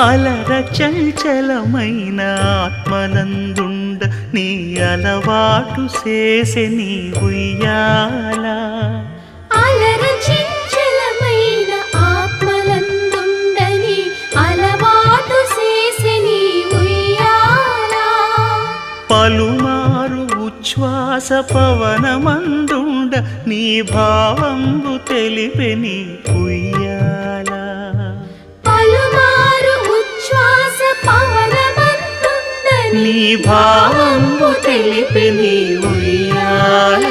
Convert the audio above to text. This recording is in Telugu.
అలర చంచలమైన ఆత్మనందుండ నీ అలవాటు చేసే నీ ఉయ్యాల. అలర చంచలమైన ఆత్మనందుండ నీ అలవాటు చేసే నీ ఉయ్యాల. పలుమారు ఉచ్ఛ్వాస పవనమందుండ నీ భావంబు తెలిపే నీ ఉయ్యాల. పలుమారు ఉచ్ఛ్వాస పవనమందుండ నీ భావంబు తెలిపే నీ ఉయ్యాల.